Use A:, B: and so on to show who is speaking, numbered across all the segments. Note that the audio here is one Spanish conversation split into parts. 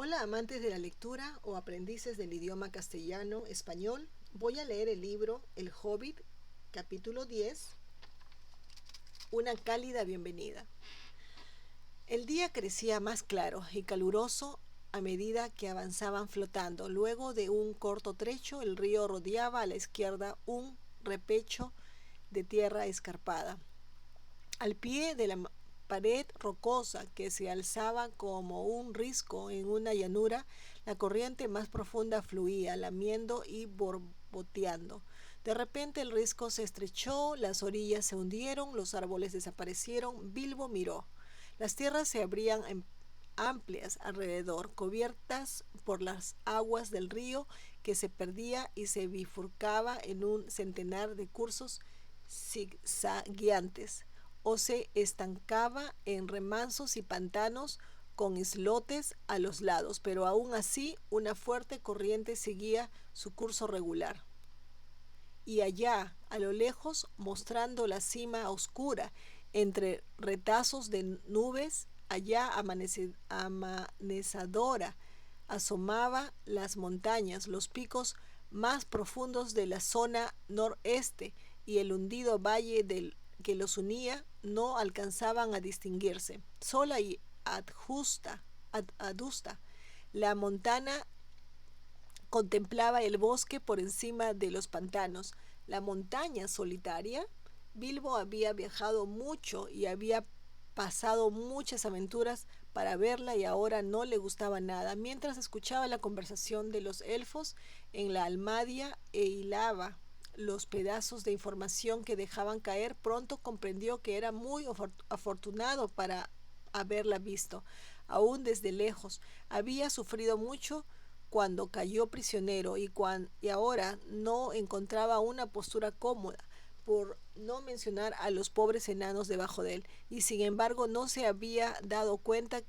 A: Hola amantes de la lectura o aprendices del idioma castellano español. Voy a leer el libro El Hobbit, capítulo 10, Una cálida bienvenida. El día crecía más claro y caluroso a medida que avanzaban flotando. Luego de un corto trecho, el río rodeaba a la izquierda un repecho de tierra escarpada. Al pie de la pared rocosa que se alzaba como un risco en una llanura, la corriente más profunda fluía, lamiendo y borboteando. De repente el risco se estrechó, las orillas se hundieron, los árboles desaparecieron. Bilbo miró. Las tierras se abrían amplias alrededor, cubiertas por las aguas del río que se perdía y se bifurcaba en un centenar de cursos zigzagueantes o se estancaba en remansos y pantanos con islotes a los lados, pero aún así una fuerte corriente seguía su curso regular. Y allá, a lo lejos, mostrando la cima oscura, entre retazos de nubes, allá amanecedora, asomaba las montañas, los picos más profundos de la zona noreste y el hundido valle que los unía no alcanzaban a distinguirse. Sola y adusta, la montana contemplaba el bosque por encima de los pantanos. La montaña solitaria. Bilbo había viajado mucho y había pasado muchas aventuras para verla y ahora no le gustaba nada. Mientras escuchaba la conversación de los elfos en la almadia e hilaba los pedazos de información que dejaban caer, pronto comprendió que era muy afortunado para haberla visto, aún desde lejos. Había sufrido mucho cuando cayó prisionero y ahora no encontraba una postura cómoda, por no mencionar a los pobres enanos debajo de él, y sin embargo no se había dado cuenta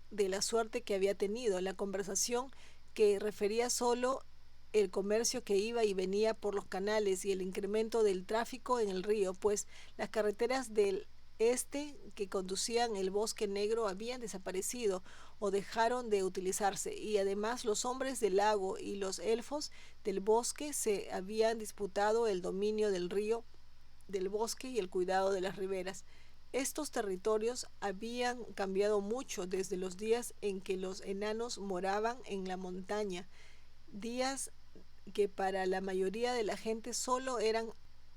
A: de la suerte que había tenido. La conversación que refería solo el comercio que iba y venía por los canales y el incremento del tráfico en el río, pues las carreteras del este que conducían el bosque negro habían desaparecido o dejaron de utilizarse, y además los hombres del lago y los elfos del bosque se habían disputado el dominio del río, del bosque y el cuidado de las riberas. Estos territorios habían cambiado mucho desde los días en que los enanos moraban en la montaña, días que para la mayoría de la gente solo eran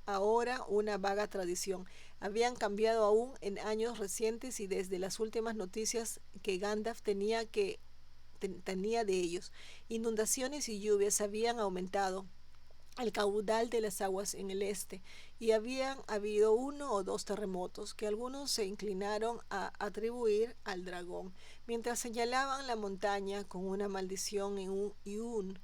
A: ahora una vaga tradición. Habían cambiado aún en años recientes y desde las últimas noticias que Gandalf tenía de ellos. Inundaciones y lluvias habían aumentado el caudal de las aguas en el este, y habían habido uno o dos terremotos que algunos se inclinaron a atribuir al dragón, mientras señalaban la montaña con una maldición y un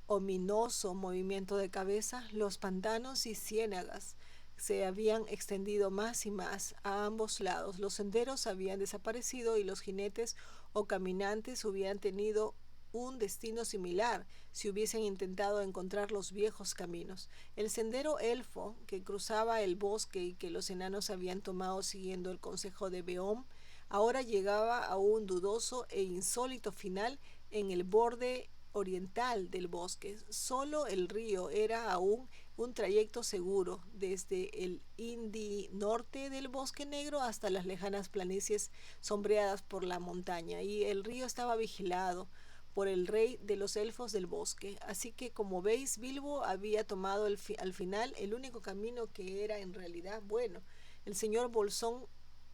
A: ominoso movimiento de cabeza. Los pantanos y ciénagas se habían extendido más y más a ambos lados, los senderos habían desaparecido y los jinetes o caminantes hubieran tenido un destino similar si hubiesen intentado encontrar los viejos caminos. El sendero elfo que cruzaba el bosque y que los enanos habían tomado siguiendo el consejo de Beom, ahora llegaba a un dudoso e insólito final en el borde oriental del bosque. Solo el río era aún un trayecto seguro desde el Indi norte del bosque negro hasta las lejanas planicies sombreadas por la montaña, y el río estaba vigilado por el rey de los elfos del bosque. Así que, como veis, Bilbo había tomado al final el único camino que era en realidad bueno. El señor Bolsón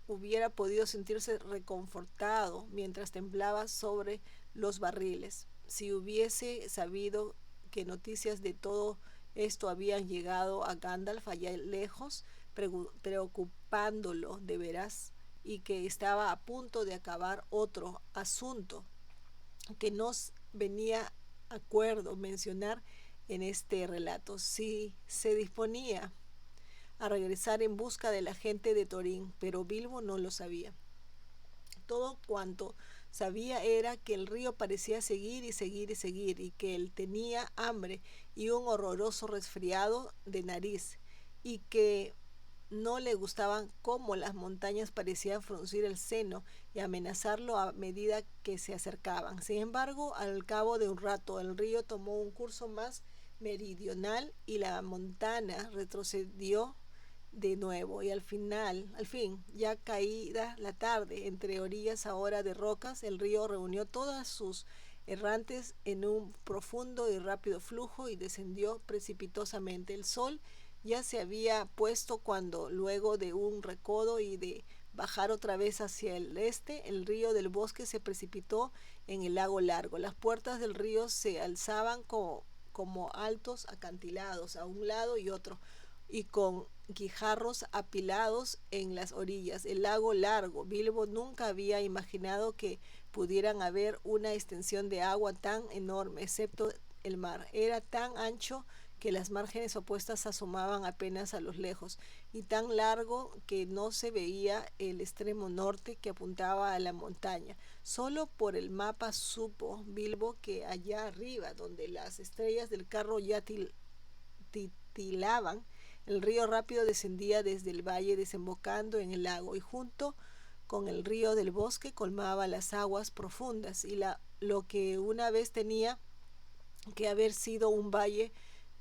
A: hubiera podido sentirse reconfortado mientras temblaba sobre los barriles, si hubiese sabido que noticias de todo esto habían llegado a Gandalf allá lejos, preocupándolo de veras, y que estaba a punto de acabar otro asunto que nos venía a acuerdo mencionar en este relato. Si se disponía a regresar en busca de la gente de Thorin, pero Bilbo no lo sabía. Todo cuanto sabía era que el río parecía seguir y seguir y seguir, y que él tenía hambre y un horroroso resfriado de nariz, y que no le gustaban cómo las montañas parecían fruncir el seno y amenazarlo a medida que se acercaban. Sin embargo, al cabo de un rato, el río tomó un curso más meridional y la montana retrocedió de nuevo y al fin, ya caída la tarde, entre orillas ahora de rocas, el río reunió todas sus errantes en un profundo y rápido flujo y descendió precipitosamente. El sol ya se había puesto cuando, luego de un recodo y de bajar otra vez hacia el este, el río del bosque se precipitó en el lago largo. Las puertas del río se alzaban como altos acantilados a un lado y otro, y con guijarros apilados en las orillas. El lago largo. Bilbo nunca había imaginado que pudieran haber una extensión de agua tan enorme, excepto el mar. Era tan ancho que las márgenes opuestas asomaban apenas a lo lejos, y tan largo que no se veía el extremo norte que apuntaba a la montaña. Solo por el mapa supo Bilbo que allá arriba, donde las estrellas del carro ya titilaban, el río rápido descendía desde el valle desembocando en el lago y junto con el río del bosque colmaba las aguas profundas y lo que una vez tenía que haber sido un valle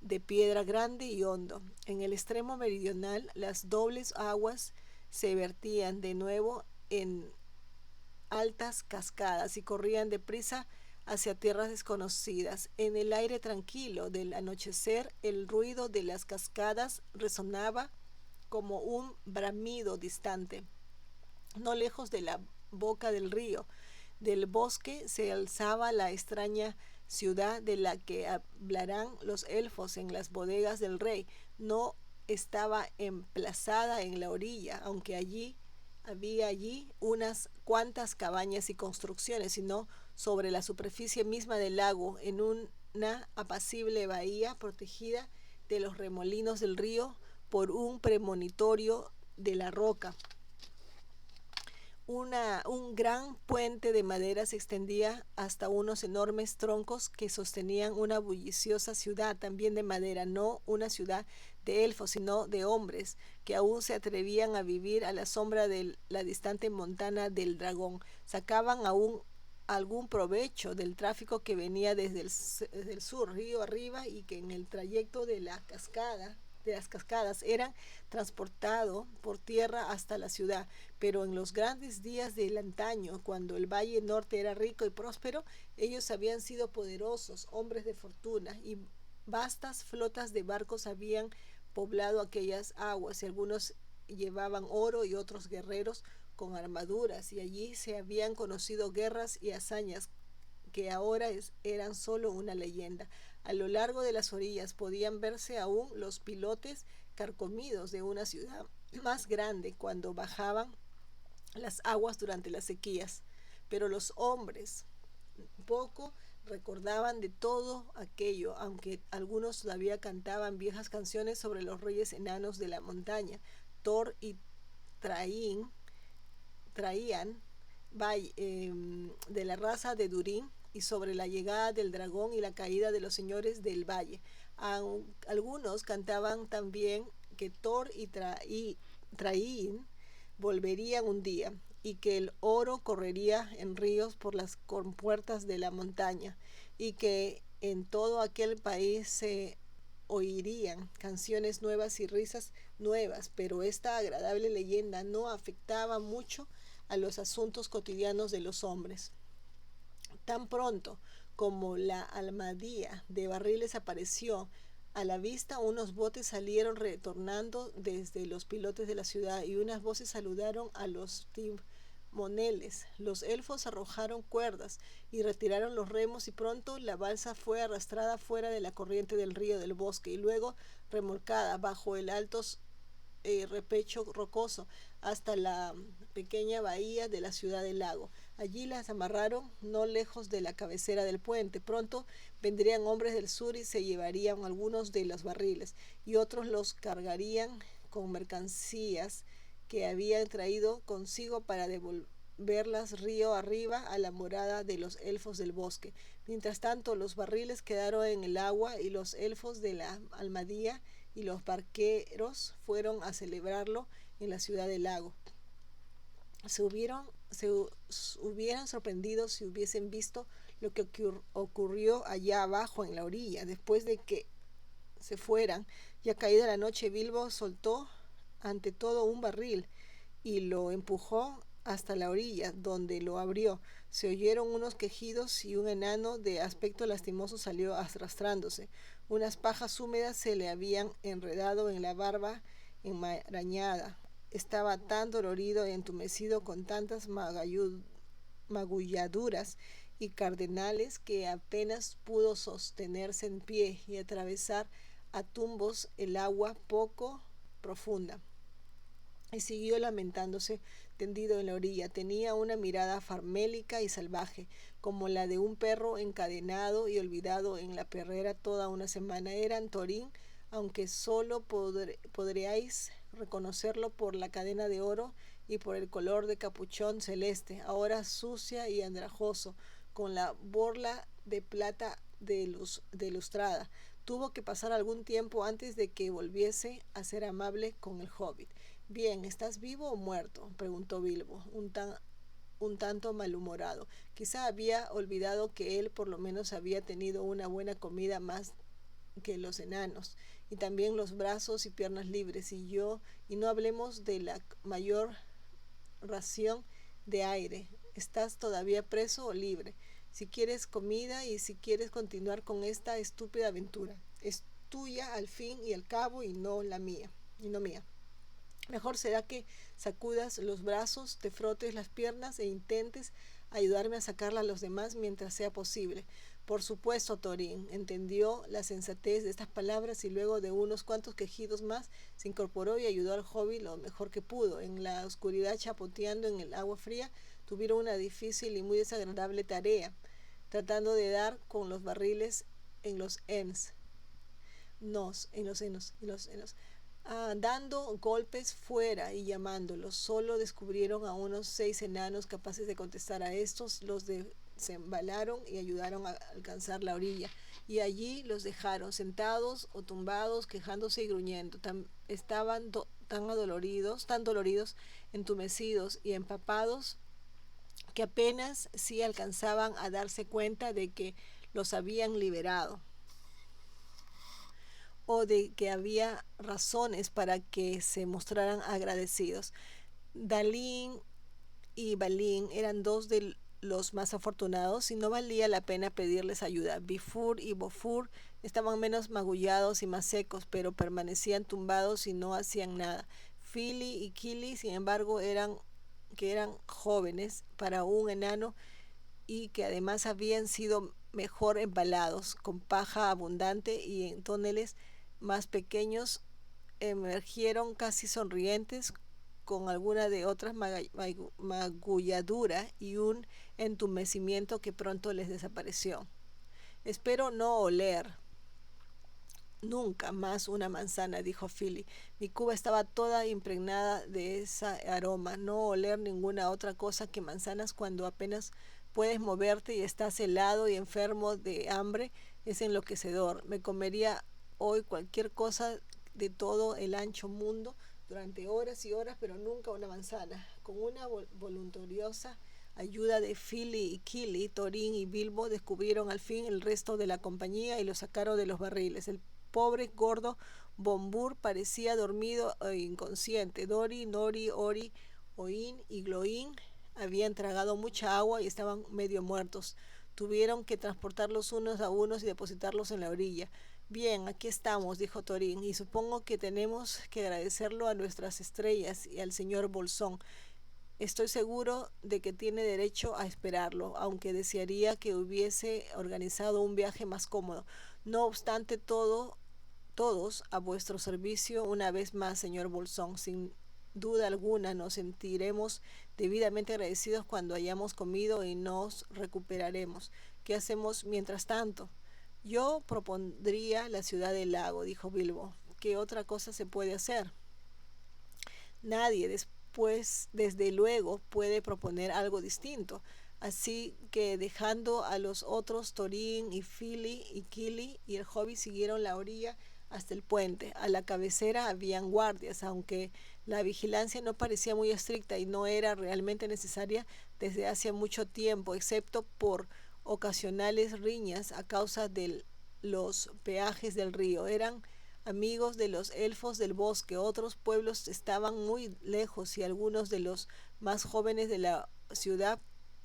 A: de piedra grande y hondo. En el extremo meridional las dobles aguas se vertían de nuevo en altas cascadas y corrían deprisa hacia tierras desconocidas. En el aire tranquilo del anochecer, el ruido de las cascadas resonaba como un bramido distante. No lejos de la boca del río, del bosque, se alzaba la extraña ciudad de la que hablarán los elfos en las bodegas del rey. No estaba emplazada en la orilla, aunque había allí unas cuantas cabañas y construcciones, sino sobre la superficie misma del lago, en una apacible bahía protegida de los remolinos del río por un premonitorio de la roca. Un gran puente de madera se extendía hasta unos enormes troncos que sostenían una bulliciosa ciudad, también de madera, no una ciudad de elfos, sino de hombres, que aún se atrevían a vivir a la sombra de la distante montana del dragón. Sacaban aún algún provecho del tráfico que venía desde el sur, río arriba, y que en el trayecto de las cascadas eran transportado por tierra hasta la ciudad. Pero en los grandes días del antaño, cuando el valle norte era rico y próspero, ellos habían sido poderosos, hombres de fortuna, y vastas flotas de barcos habían poblado aquellas aguas, y algunos llevaban oro y otros guerreros con armaduras, y allí se habían conocido guerras y hazañas que ahora eran solo una leyenda. A lo largo de las orillas podían verse aún los pilotes carcomidos de una ciudad más grande cuando bajaban las aguas durante las sequías, pero los hombres poco recordaban de todo aquello, aunque algunos todavía cantaban viejas canciones sobre los reyes enanos de la montaña. Thor y Traín traían de la raza de Durin y sobre la llegada del dragón y la caída de los señores del valle. Algunos cantaban también que Thor y Traín volverían un día y que el oro correría en ríos por las compuertas de la montaña y que en todo aquel país se oirían canciones nuevas y risas nuevas, pero esta agradable leyenda no afectaba mucho a los asuntos cotidianos de los hombres. Tan pronto como la almadía de barriles apareció a la vista, unos botes salieron retornando desde los pilotes de la ciudad y unas voces saludaron a los timoneles. Los elfos arrojaron cuerdas y retiraron los remos y pronto la balsa fue arrastrada fuera de la corriente del río del bosque y luego remolcada bajo el alto repecho rocoso hasta la pequeña bahía de la ciudad del lago. Allí las amarraron no lejos de la cabecera del puente. Pronto vendrían hombres del sur y se llevarían algunos de los barriles y otros los cargarían con mercancías que habían traído consigo para devolverlas río arriba a la morada de los elfos del bosque. Mientras tanto, los barriles quedaron en el agua y los elfos de la almadía y los barqueros fueron a celebrarlo en la ciudad del lago. Se hubieran sorprendido si hubiesen visto lo que ocurrió allá abajo en la orilla. Después de que se fueran, ya caída la noche, Bilbo soltó ante todo un barril y lo empujó hasta la orilla, donde lo abrió. Se oyeron unos quejidos y un enano de aspecto lastimoso salió arrastrándose. Unas pajas húmedas se le habían enredado en la barba enmarañada. Estaba tan dolorido y entumecido con tantas magulladuras y cardenales que apenas pudo sostenerse en pie y atravesar a tumbos el agua poco profunda. Y siguió lamentándose tendido en la orilla. Tenía una mirada famélica y salvaje, como la de un perro encadenado y olvidado en la perrera toda una semana. Era Thorin, aunque solo podríais reconocerlo por la cadena de oro y por el color de capuchón celeste, ahora sucia y andrajoso, con la borla de plata de lustrada. Tuvo que pasar algún tiempo antes de que volviese a ser amable con el hobbit. Bien, ¿estás vivo o muerto?, preguntó Bilbo, un tanto malhumorado. Quizá había olvidado que él por lo menos había tenido una buena comida más que los enanos, y también los brazos y piernas libres, y no hablemos de la mayor ración de aire. ¿Estás todavía preso o libre? Si quieres comida y si quieres continuar con esta estúpida aventura, es tuya al fin y al cabo y no mía. Mejor será que sacudas los brazos, te frotes las piernas e intentes ayudarme a sacarla a los demás mientras sea posible. Por supuesto, Thorin entendió la sensatez de estas palabras y luego de unos cuantos quejidos más se incorporó y ayudó al hobbit lo mejor que pudo. En la oscuridad, chapoteando en el agua fría, tuvieron una difícil y muy desagradable tarea, tratando de dar con los barriles en los enos, dando golpes fuera y llamándolos. Solo descubrieron a unos 6 enanos capaces de contestar a estos. Los desembalaron y ayudaron a alcanzar la orilla, y allí los dejaron sentados o tumbados, quejándose y gruñendo. Estaban tan doloridos, entumecidos y empapados, que apenas si alcanzaban a darse cuenta de que los habían liberado o de que había razones para que se mostraran agradecidos. Dalín y Balín eran dos de los más afortunados y no valía la pena pedirles ayuda. Bifur y Bofur estaban menos magullados y más secos, pero permanecían tumbados y no hacían nada. Fili y Kili, sin embargo, eran jóvenes para un enano y que además habían sido mejor embalados, con paja abundante, y en toneles más pequeños emergieron casi sonrientes, con alguna de otras magulladura y un entumecimiento que pronto les desapareció. Espero no oler nunca más una manzana, dijo Philly. Mi cuba estaba toda impregnada de ese aroma. No oler ninguna otra cosa que manzanas cuando apenas puedes moverte y estás helado y enfermo de hambre es enloquecedor. Me comería hoy cualquier cosa de todo el ancho mundo durante horas y horas, pero nunca una manzana. Con una voluntariosa ayuda de Philly y Kili, Thorin y Bilbo descubrieron al fin el resto de la compañía y lo sacaron de los barriles. El pobre gordo Bombur parecía dormido e inconsciente. Dori, Nori, Ori, Oin y Gloin habían tragado mucha agua y estaban medio muertos. Tuvieron que transportarlos unos a unos y depositarlos en la orilla. Bien, aquí estamos, dijo Thorin, y supongo que tenemos que agradecerlo a nuestras estrellas y al señor Bolsón. Estoy seguro de que tiene derecho a esperarlo, aunque desearía que hubiese organizado un viaje más cómodo. No obstante, todos a vuestro servicio una vez más, señor Bolsón. Sin duda alguna nos sentiremos debidamente agradecidos cuando hayamos comido y nos recuperaremos. ¿Qué hacemos mientras tanto? Yo propondría la ciudad del lago, dijo Bilbo. ¿Qué otra cosa se puede hacer? Nadie después, desde luego, puede proponer algo distinto. Así que dejando a los otros, Thorin y Fili y Kili y el hobbit siguieron la orilla hasta el puente. A la cabecera habían guardias, aunque la vigilancia no parecía muy estricta y no era realmente necesaria desde hacía mucho tiempo, excepto por ocasionales riñas a causa de los peajes del río. Eran amigos de los elfos del bosque. Otros pueblos estaban muy lejos y algunos de los más jóvenes de la ciudad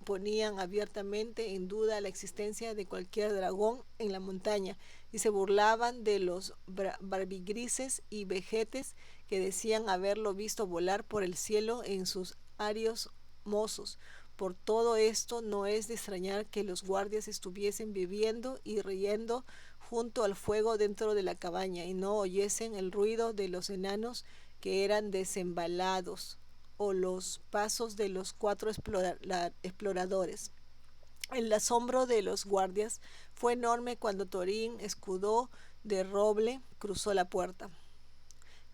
A: ponían abiertamente en duda la existencia de cualquier dragón en la montaña y se burlaban de los barbigrises y vejetes que decían haberlo visto volar por el cielo en sus arios mozos. Por todo esto no es de extrañar que los guardias estuviesen bebiendo y riendo junto al fuego dentro de la cabaña y no oyesen el ruido de los enanos que eran desembalados o los pasos de los cuatro exploradores. El asombro de los guardias fue enorme cuando Torín, escudo de roble, cruzó la puerta.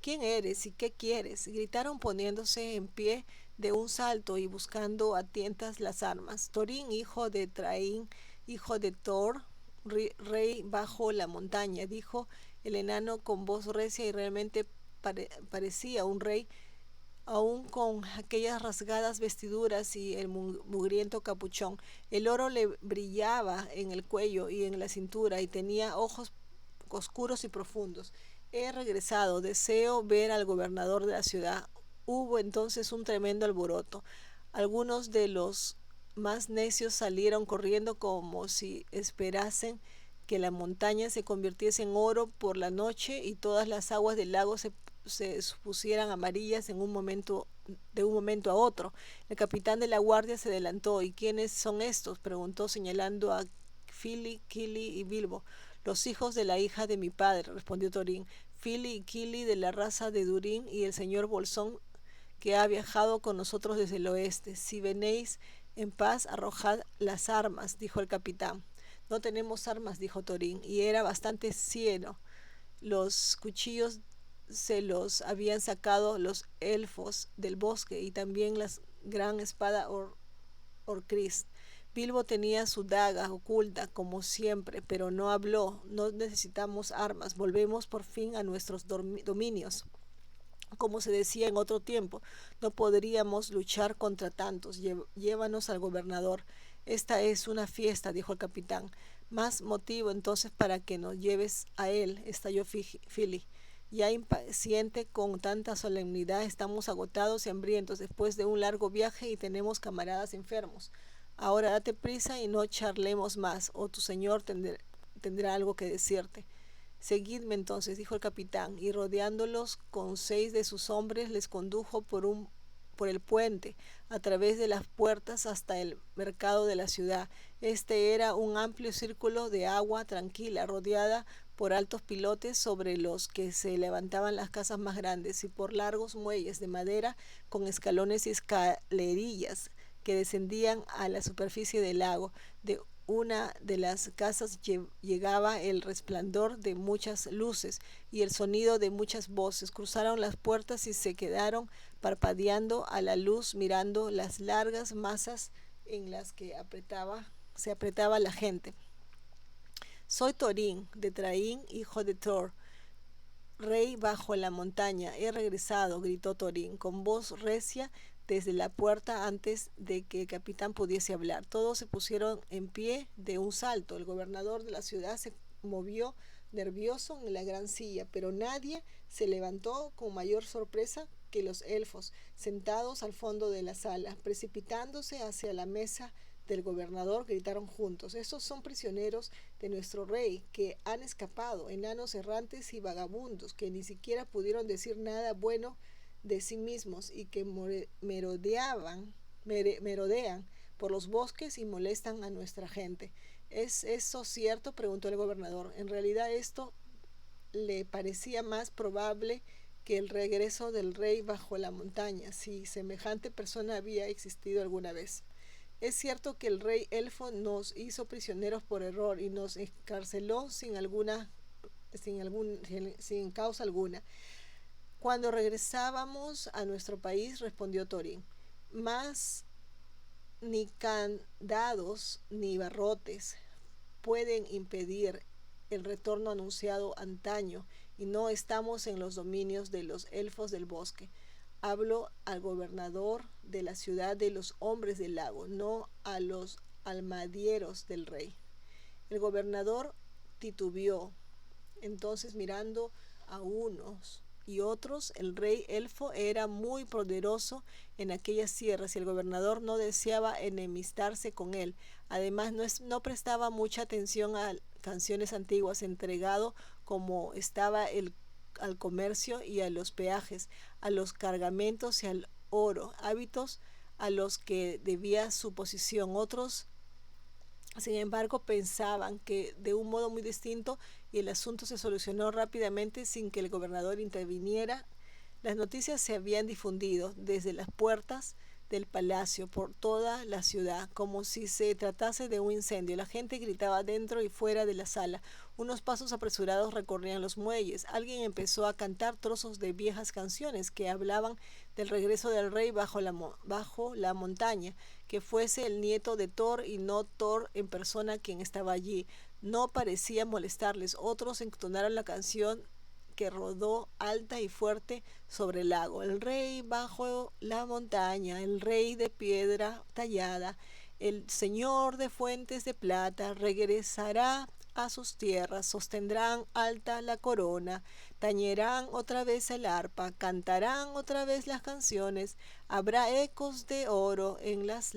A: ¿Quién eres y qué quieres? Gritaron poniéndose en pie de un salto y buscando a tientas las armas. Torín, hijo de Traín, hijo de Thor, rey bajo la montaña, dijo el enano con voz recia y realmente parecía un rey, aún con aquellas rasgadas vestiduras y el mugriento capuchón. El oro le brillaba en el cuello y en la cintura y tenía ojos oscuros y profundos. He regresado, deseo ver al gobernador de la ciudad. Hubo entonces un tremendo alboroto. Algunos de los más necios salieron corriendo como si esperasen que la montaña se convirtiese en oro por la noche y todas las aguas del lago se pusieran amarillas de un momento a otro. El capitán de la guardia se adelantó. ¿Y quiénes son estos?, preguntó señalando a Fili, Kili y Bilbo. Los hijos de la hija de mi padre, respondió Thorin. Fili y Kili de la raza de Durin y el señor Bolsón que ha viajado con nosotros desde el oeste. Si venéis en paz, arrojad las armas, dijo el capitán. No tenemos armas, dijo Thorin, y era bastante cieno. Los cuchillos se los habían sacado los elfos del bosque y también la gran espada Orcrist. Bilbo tenía su daga oculta, como siempre, pero no habló. No necesitamos armas. Volvemos por fin a nuestros dominios. Como se decía en otro tiempo, no podríamos luchar contra tantos. Llévanos al gobernador. Esta es una fiesta, dijo el capitán. Más motivo entonces para que nos lleves a él, estalló Fili. Ya impaciente con tanta solemnidad, estamos agotados y hambrientos después de un largo viaje y tenemos camaradas enfermos. Ahora date prisa y no charlemos más, o tu señor tendrá algo que decirte. Seguidme entonces, dijo el capitán, y rodeándolos con 6 de sus hombres les condujo por el puente, a través de las puertas hasta el mercado de la ciudad. Este era un amplio círculo de agua tranquila, rodeada por altos pilotes sobre los que se levantaban las casas más grandes y por largos muelles de madera con escalones y escalerillas que descendían a la superficie del lago. De una de las casas llegaba el resplandor de muchas luces y el sonido de muchas voces. Cruzaron las puertas y se quedaron parpadeando a la luz mirando las largas masas en las que se apretaba la gente. Soy Thorin, de Traín, hijo de Thor, rey bajo la montaña. He regresado, gritó Thorin, con voz recia desde la puerta antes de que el capitán pudiese hablar. Todos se pusieron en pie de un salto. El gobernador de la ciudad se movió nervioso en la gran silla, pero nadie se levantó con mayor sorpresa que los elfos, sentados al fondo de la sala. Precipitándose hacia la mesa del gobernador, gritaron juntos: estos son prisioneros de nuestro rey, que han escapado, enanos errantes y vagabundos, que ni siquiera pudieron decir nada bueno de sí mismos y que merodean por los bosques y molestan a nuestra gente. ¿Es eso cierto?, preguntó el gobernador. En realidad esto le parecía más probable que el regreso del rey bajo la montaña, si semejante persona había existido alguna vez. Es cierto que el rey elfo nos hizo prisioneros por error y nos encarceló sin causa alguna. Cuando regresábamos a nuestro país, respondió Thorin, mas ni candados ni barrotes pueden impedir el retorno anunciado antaño y no estamos en los dominios de los elfos del bosque. Hablo al gobernador de la ciudad de los hombres del lago, no a los almadieros del rey. El gobernador titubeó. Entonces, mirando a unos y otros, el rey elfo era muy poderoso en aquellas tierras y el gobernador no deseaba enemistarse con él. Además, no prestaba mucha atención a canciones antiguas, entregado como estaba al comercio y a los peajes, a los cargamentos y al oro, hábitos a los que debía su posición. Otros, sin embargo, pensaban que de un modo muy distinto y el asunto se solucionó rápidamente sin que el gobernador interviniera. Las noticias se habían difundido desde las puertas del palacio por toda la ciudad, como si se tratase de un incendio. La gente gritaba dentro y fuera de la sala. Unos pasos apresurados recorrían los muelles. Alguien empezó a cantar trozos de viejas canciones que hablaban del regreso del rey bajo la montaña, que fuese el nieto de Thor y no Thor en persona quien estaba allí. No parecía molestarles. Otros entonaron la canción que rodó alta y fuerte sobre el lago. El rey bajo la montaña, el rey de piedra tallada, el señor de fuentes de plata, regresará a sus tierras, sostendrán alta la corona, tañerán otra vez el arpa, cantarán otra vez las canciones, habrá ecos de oro en las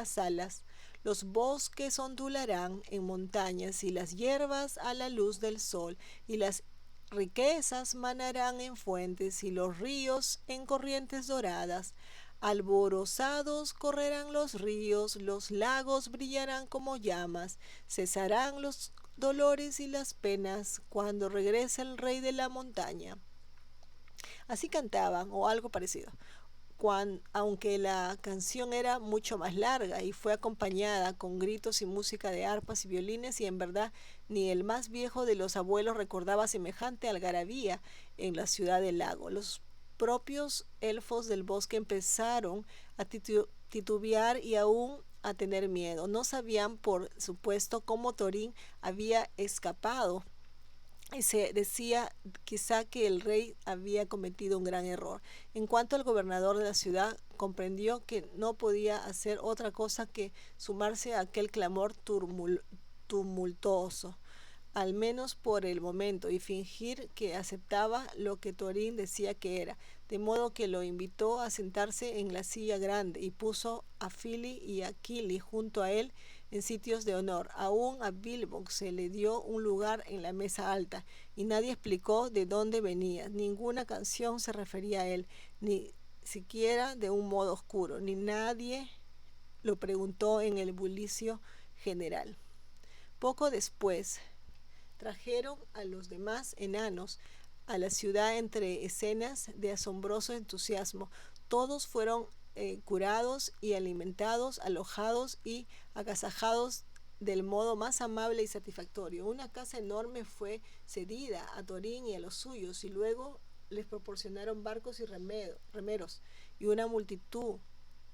A: salas. Los bosques ondularán en montañas y las hierbas a la luz del sol, y las riquezas manarán en fuentes y los ríos en corrientes doradas. Alborozados correrán los ríos, los lagos brillarán como llama, cesarán los dolores y las penas cuando regrese el rey de la montaña. Así cantaban, o algo parecido, aunque la canción era mucho más larga y fue acompañada con gritos y música de arpas y violines, y en verdad ni el más viejo de los abuelos recordaba semejante algarabía en la ciudad del lago. Los propios elfos del bosque empezaron a titubear y aún a tener miedo. No sabían, por supuesto, cómo Thorin había escapado y se decía quizá que el rey había cometido un gran error. En cuanto al gobernador de la ciudad, comprendió que no podía hacer otra cosa que sumarse a aquel clamor tumultuoso, al menos por el momento, y fingir que aceptaba lo que Thorin decía que era, de modo que lo invitó a sentarse en la silla grande y puso a Fili y a Kili junto a él en sitios de honor. Aún a Bilbo se le dio un lugar en la mesa alta, y nadie explicó de dónde venía. Ninguna canción se refería a él, ni siquiera de un modo oscuro, ni nadie lo preguntó en el bullicio general. Poco después, trajeron a los demás enanos a la ciudad entre escenas de asombroso entusiasmo. Todos fueron curados y alimentados, alojados y agasajados del modo más amable y satisfactorio. Una casa enorme fue cedida a Thorin y a los suyos, y luego les proporcionaron barcos y remeros, y una multitud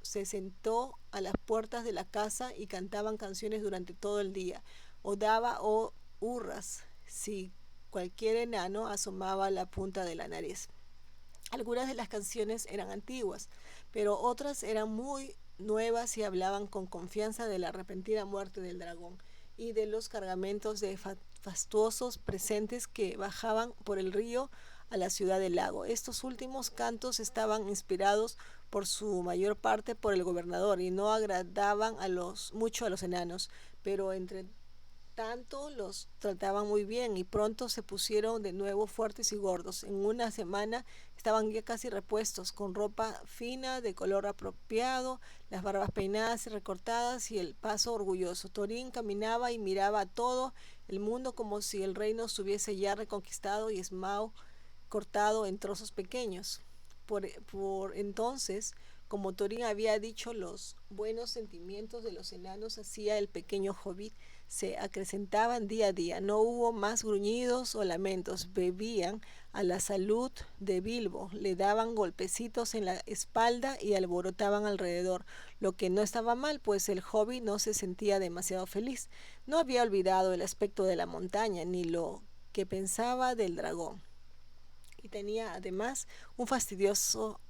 A: se sentó a las puertas de la casa y cantaban canciones durante todo el día, o daba hurras si cualquier enano asomaba la punta de la nariz. Algunas de las canciones eran antiguas, pero otras eran muy nuevas y hablaban con confianza de la repentina muerte del dragón y de los cargamentos de fastuosos presentes que bajaban por el río a la ciudad del lago. Estos últimos cantos estaban inspirados por su mayor parte por el gobernador y no agradaban mucho a los enanos, pero entre tanto los trataban muy bien y pronto se pusieron de nuevo fuertes y gordos. En una semana estaban ya casi repuestos, con ropa fina de color apropiado, las barbas peinadas y recortadas y el paso orgulloso. Thorin caminaba y miraba a todo el mundo como si el reino estuviese ya reconquistado y Smaug cortado en trozos pequeños. Por entonces, como Thorin había dicho, los buenos sentimientos de los enanos hacia el pequeño hobbit se acrecentaban día a día. No hubo más gruñidos o lamentos. Bebían a la salud de Bilbo, le daban golpecitos en la espalda y alborotaban alrededor, lo que no estaba mal, pues el hobbit no se sentía demasiado feliz. No había olvidado el aspecto de la montaña, ni lo que pensaba del dragón y tenía además un fastidioso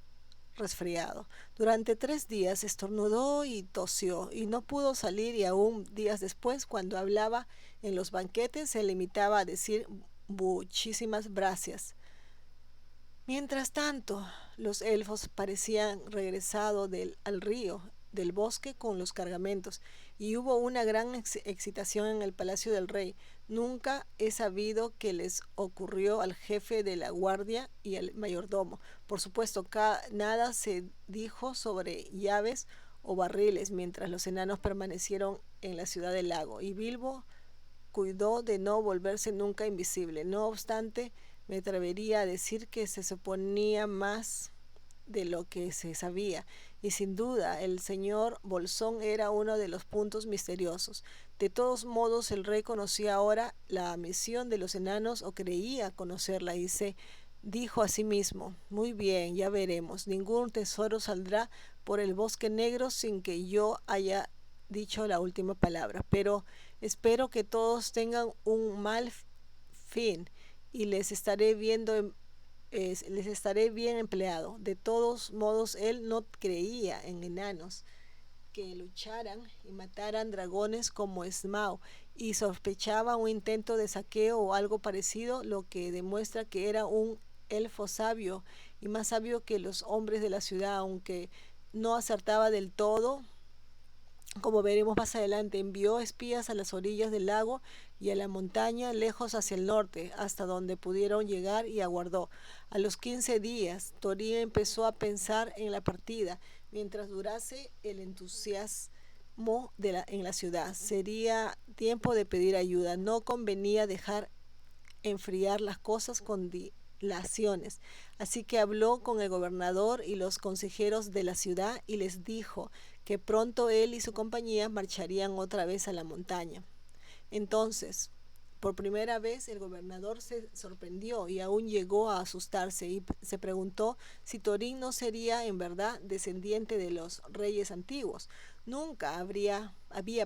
A: resfriado. Durante 3 días estornudó y tosió y no pudo salir y aún días después, cuando hablaba en los banquetes, se limitaba a decir muchísimas gracias. Mientras tanto, los elfos parecían regresado al río del bosque con los cargamentos, y hubo una gran excitación en el palacio del rey. Nunca he sabido qué les ocurrió al jefe de la guardia y al mayordomo. Por supuesto, nada se dijo sobre llaves o barriles mientras los enanos permanecieron en la ciudad del lago, y Bilbo cuidó de no volverse nunca invisible. No obstante, me atrevería a decir que se suponía más de lo que se sabía, y sin duda el señor Bolsón era uno de los puntos misteriosos. De todos modos, el rey conocía ahora la misión de los enanos, o creía conocerla, y se dijo a sí mismo: muy bien, ya veremos. Ningún tesoro saldrá por el bosque negro sin que yo haya dicho la última palabra, pero espero que todos tengan un mal fin y les estaré bien empleado. De todos modos, él no creía en enanos que lucharan y mataran dragones como Smaug, y sospechaba un intento de saqueo o algo parecido, lo que demuestra que era un elfo sabio, y más sabio que los hombres de la ciudad. Aunque no acertaba del todo, como veremos más adelante, envió espías a las orillas del lago y a la montaña lejos hacia el norte, hasta donde pudieron llegar, y aguardó. A los 15 días, Thorin empezó a pensar en la partida. Mientras durase el entusiasmo en la ciudad, sería tiempo de pedir ayuda. No convenía dejar enfriar las cosas con dilaciones. Así que habló con el gobernador y los consejeros de la ciudad, y les dijo que pronto él y su compañía marcharían otra vez a la montaña. Entonces, por primera vez, el gobernador se sorprendió y aún llegó a asustarse, y se preguntó si Thorin no sería en verdad descendiente de los reyes antiguos. Nunca había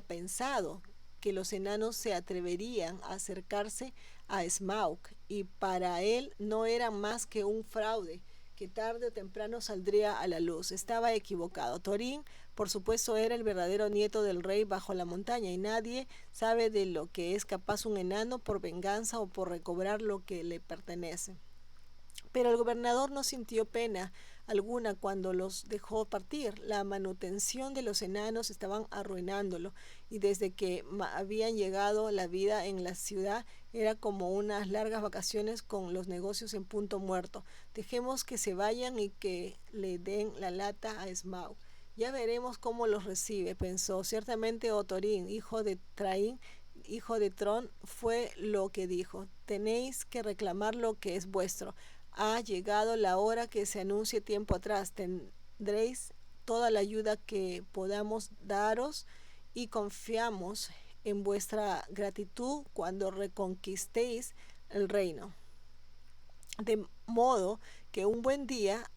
A: pensado que los enanos se atreverían a acercarse a Smaug, y para él no era más que un fraude que tarde o temprano saldría a la luz. Estaba equivocado. Thorin, por supuesto, era el verdadero nieto del rey bajo la montaña, y nadie sabe de lo que es capaz un enano por venganza o por recobrar lo que le pertenece. Pero el gobernador no sintió pena alguna cuando los dejó partir. La manutención de los enanos estaban arruinándolo, y desde que habían llegado, la vida en la ciudad era como unas largas vacaciones con los negocios en punto muerto. Dejemos que se vayan y que le den la lata a Smaug. Ya veremos cómo los recibe, pensó. Ciertamente Thorin, hijo de Traín, hijo de Tron, fue lo que dijo: tenéis que reclamar lo que es vuestro. Ha llegado la hora que se anuncie tiempo atrás. Tendréis toda la ayuda que podamos daros, y confiamos en vuestra gratitud cuando reconquistéis el reino. De modo que un buen día,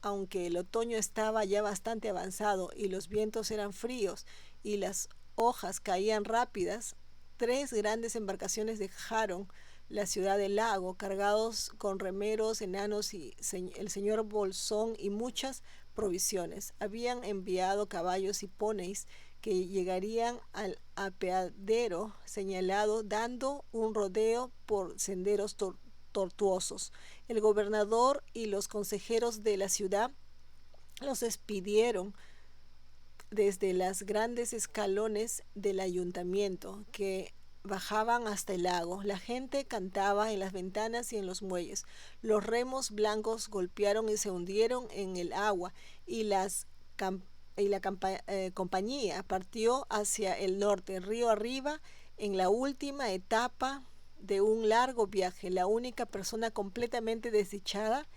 A: aunque el otoño estaba ya bastante avanzado y los vientos eran fríos y las hojas caían rápidas, 3 grandes embarcaciones dejaron la ciudad del lago, cargados con remeros, enanos y el señor Bolsón y muchas provisiones. Habían enviado caballos y poneys que llegarían al apeadero señalado, dando un rodeo por senderos tortuosos. El gobernador y los consejeros de la ciudad los despidieron desde los grandes escalones del ayuntamiento que bajaban hasta el lago. La gente cantaba en las ventanas y en los muelles. Los remos blancos golpearon y se hundieron en el agua, y la compañía partió hacia el norte, río arriba, en la última etapa de un largo viaje. La única persona completamente desdichada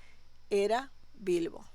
A: era Bilbo.